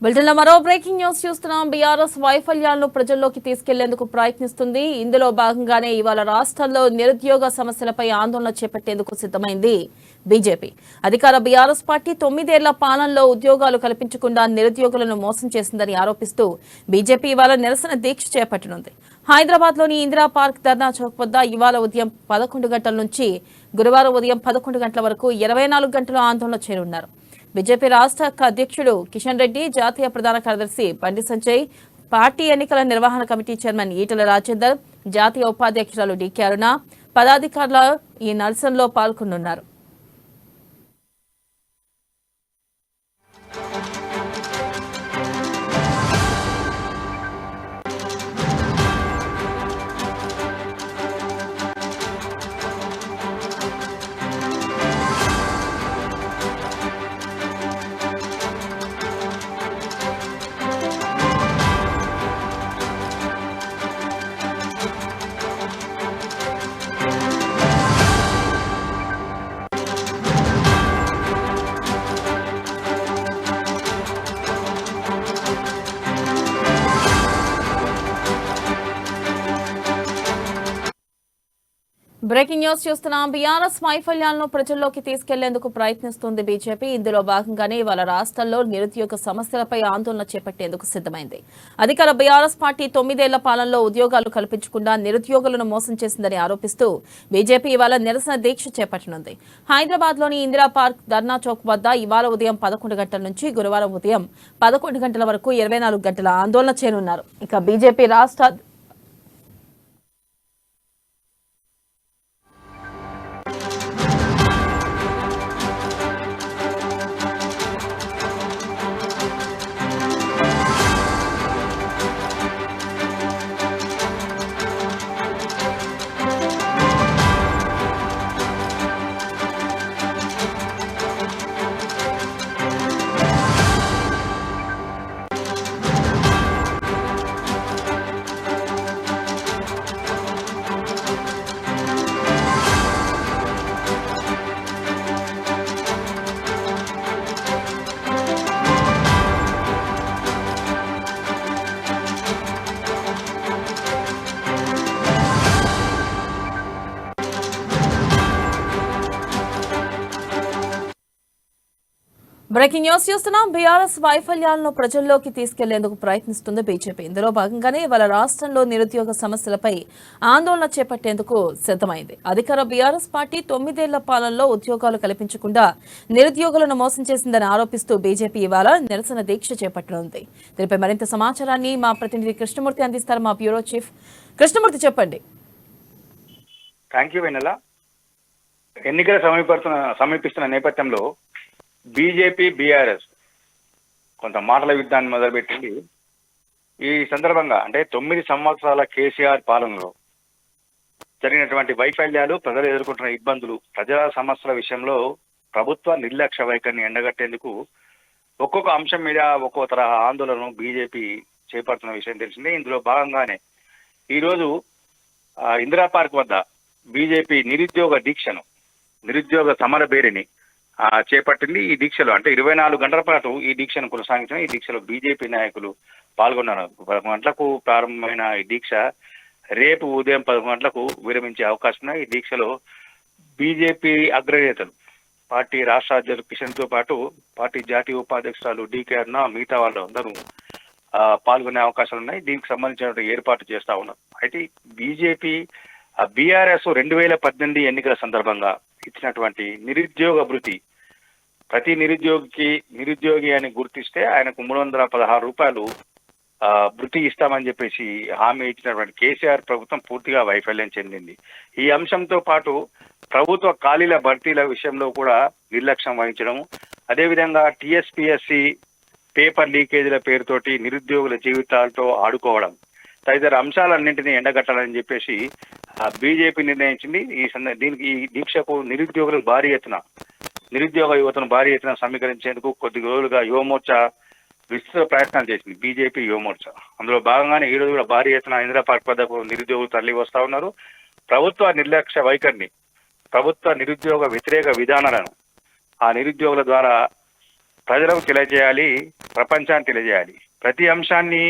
బులెటిన్లో మరో breaking news చూస్తున్నాం. బీఆర్ఎస్ వైఫల్యాలను ప్రజల్లోకి తీసుకెళ్లేందుకు ప్రయత్నిస్తుంది. ఇందులో భాగంగానే ఇవాళ రాష్ట్రంలో నిరుద్యోగ సమస్యలపై ఆందోళన చేపట్టేందుకు సిద్ధమైంది బీజేపీ. అధికార బీఆర్ఎస్ పార్టీ 9 ఏళ్ల పాలనలో ఉద్యోగాలు కల్పించకుండా నిరుద్యోగులను మోసం చేసిందని ఆరోపిస్తూ బీజేపీ ఇవాళ నిరసన దీక్ష చేపట్టనుంది. హైదరాబాద్లోని ఇందిరా పార్క్ ధర్నా చౌక్ వద్ద ఇవాళ ఉదయం 11 గంటల నుంచి గురువారం ఉదయం 11 గంటల వరకు 24 గంటలు ఆందోళన చేరున్నారు. బీజేపీ రాష్ట్ర అధ్యక్షుడు కిషన్ రెడ్డి, జాతీయ ప్రధాన కార్యదర్శి బండి సంజయ్, పార్టీ ఎన్నికల నిర్వహణ కమిటీ చైర్మన్ ఈటెల రాజేందర్, జాతీయ ఉపాధ్యక్షురాలు డీకే అరుణ, పదాధికారులు ఈ నిరసనలో పాల్గొనున్నారు. బ్రేకింగ్ న్యూస్ చూస్తున్నాం. బీఆర్ఎస్ వైఫల్యాలను ప్రజల్లోకి తీసుకెళ్లేందుకు ప్రయత్నిస్తుంది బీజేపీ. ఇందులో భాగంగానే ఇవాళ రాష్ట్రంలో నిరుద్యోగ సమస్యలపై ఆందోళన చేపట్టేందుకు సిద్ధమైంది. అధికార బీఆర్ఎస్ పార్టీ 9 ఏళ్ల పాలనలో ఉద్యోగాలు కల్పించకుండా నిరుద్యోగులను మోసం చేసిందని ఆరోపిస్తూ బీజేపీ ఇవాళ నిరసన దీక్ష చేపట్టనుంది. హైదరాబాద్లోని ఇందిరా పార్క్ ధర్నా చౌక్ వద్ద ఇవాళ ఉదయం 11 గంటల నుంచి గురువారం ఉదయం 11 గంటల వరకు 24 గంటల ఆందోళన చేరున్నారు. ఇక బీజేపీ రాష్ట్ర బ్రేకింగ్ న్యూస్ చూస్తున్నాం. బీఆర్ఎస్ వైఫల్యాలను ప్రజల్లోకి తీసుకెళ్లేందుకు ప్రయత్నిస్తుంది బీజేపీ. ఇందులో భాగంగానే ఇవాళ రాష్ట్రంలో నిరుద్యోగ సమస్యలపై ఆందోళన చేపట్టేందుకు సిద్ధమైంది. అధికార బీఆర్ఎస్ పార్టీ 9 ఏళ్ల పాలనలో ఉద్యోగాలు కల్పించకుండా నిరుద్యోగులను మోసం చేసిందని ఆరోపిస్తూ బీజేపీ ఇవాళ నిరసన దీక్ష చేపట్టనుంది. దీనిపై మరింత సమాచారాన్ని మా ప్రతినిధి కృష్ణమూర్తి అందిస్తారు. మా బ్యూరో చీఫ్ కృష్ణమూర్తి, చెప్పండి. థ్యాంక్ యూ వెన్నెల. ఎన్నికల సమీపిస్తున్న నేపథ్యంలో బీజేపీ బీఆర్ఎస్ కొంత మాటల యుద్ధాన్ని మొదలుపెట్టింది. ఈ సందర్భంగా అంటే 9 సంవత్సరాల కేసీఆర్ పాలనలో జరిగినటువంటి వైఫల్యాలు, ప్రజలు ఎదుర్కొంటున్న ఇబ్బందులు, ప్రజా సమస్యల విషయంలో ప్రభుత్వ నిర్లక్ష్య వైఖరిని ఎండగట్టేందుకు ఒక్కొక్క అంశం మీద ఒక్కో తరహా ఆందోళనను బీజేపీ చేపడుతున్న విషయం తెలిసిందే. ఇందులో భాగంగానే ఈరోజు ఇందిరా పార్క్ వద్ద బీజేపీ నిరుద్యోగ సమర బేరిని చేపట్టింది. ఈ దీక్షలో అంటే 24 గంటల పాటు ఈ దీక్షను కొనసాగించిన ఈ దీక్షలో బీజేపీ నాయకులు పాల్గొన్నారు. 11 గంటలకు ప్రారంభమైన ఈ దీక్ష రేపు ఉదయం 11 గంటలకు విరమించే అవకాశం ఉన్నాయి. ఈ దీక్షలో బీజేపీ అగ్రనేతలు, పార్టీ రాష్ట్ర అధ్యక్షుడు కిషన్ తో పాటు పార్టీ జాతీయ ఉపాధ్యక్షురాలు డీకే అరుణ, మిగతా వాళ్ళు అందరూ పాల్గొనే అవకాశాలు ఉన్నాయి. దీనికి సంబంధించిన ఏర్పాటు చేస్తా ఉన్నారు. అయితే బీజేపీ బీఆర్ఎస్ 2018 ఎన్నికల సందర్భంగా ఇచ్చినటువంటి నిరుద్యోగ భృతి, ప్రతి నిరుద్యోగి అని గుర్తిస్తే ఆయనకు 316 రూపాయలు భృతి ఇస్తామని చెప్పేసి హామీ ఇచ్చినటువంటి కేసీఆర్ ప్రభుత్వం పూర్తిగా వైఫల్యం చెందింది. ఈ అంశంతో పాటు ప్రభుత్వ ఖాళీల భర్తీల విషయంలో కూడా నిర్లక్ష్యం వహించడం, అదేవిధంగా టీఎస్పీఎస్సీ పేపర్ లీకేజీల పేరుతోటి నిరుద్యోగుల జీవితాలతో ఆడుకోవడం తదితర అంశాలన్నింటినీ ఎండగట్టాలని చెప్పేసి బీజేపీ నిర్ణయించింది. ఈ దీక్షకు నిరుద్యోగ యువతను భారీ ఎత్తున సమీకరించేందుకు కొద్ది రోజులుగా యువమోర్చా విస్తృత ప్రయత్నాలు చేసింది బీజేపీ యువమోర్చా. అందులో భాగంగానే ఈ రోజు కూడా భారీ ఎత్తున ఇందిరా పార్క్ వద్దకు నిరుద్యోగులు తరలి వస్తా ఉన్నారు. ప్రభుత్వ నిర్లక్ష్య వైఖరిని, ప్రభుత్వ నిరుద్యోగ వ్యతిరేక విధానాలను ఆ నిరుద్యోగుల ద్వారా ప్రజలకు తెలియజేయాలి, ప్రపంచానికి తెలియజేయాలి. ప్రతి అంశాన్ని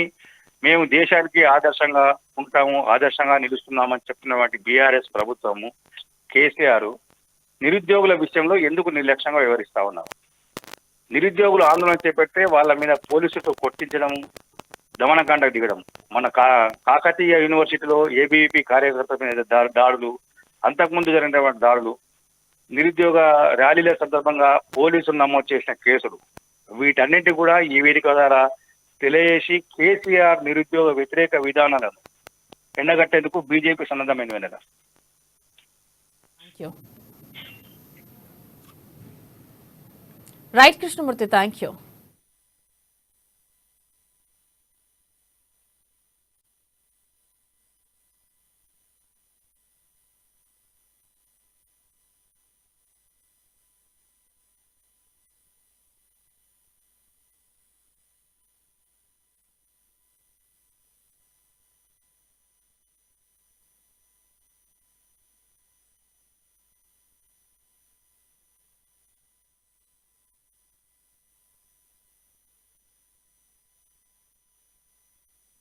మేము దేశానికి ఆదర్శంగా ఉంటాము, ఆదర్శంగా నిలుస్తున్నామని చెప్తున్నటువంటి బీఆర్ఎస్ ప్రభుత్వము, కేసీఆర్ నిరుద్యోగుల విషయంలో ఎందుకు నిర్లక్ష్యంగా వ్యవహరిస్తా ఉన్నారు? నిరుద్యోగులు ఆందోళన చేపడితే వాళ్ళ మీద పోలీసులతో కొట్టించడం, దమనకాండకు దిగడం. మన కాకతీయ యూనివర్సిటీలో ఏబీవీపీ కార్యకర్తల మీద దాడులు, అంతకుముందు జరిగినటువంటి దాడులు, నిరుద్యోగ ర్యాలీల సందర్భంగా పోలీసులు నమోదు చేసిన కేసులు, వీటన్నింటి కూడా ఈ వేదిక ద్వారా తెలియజేసి కేసీఆర్ నిరుద్యోగ వ్యతిరేక విధానాలను ఎండగట్టేందుకు బీజేపీ సన్నద్ధమైన వెనక. Right Krishnamurthy, thank you.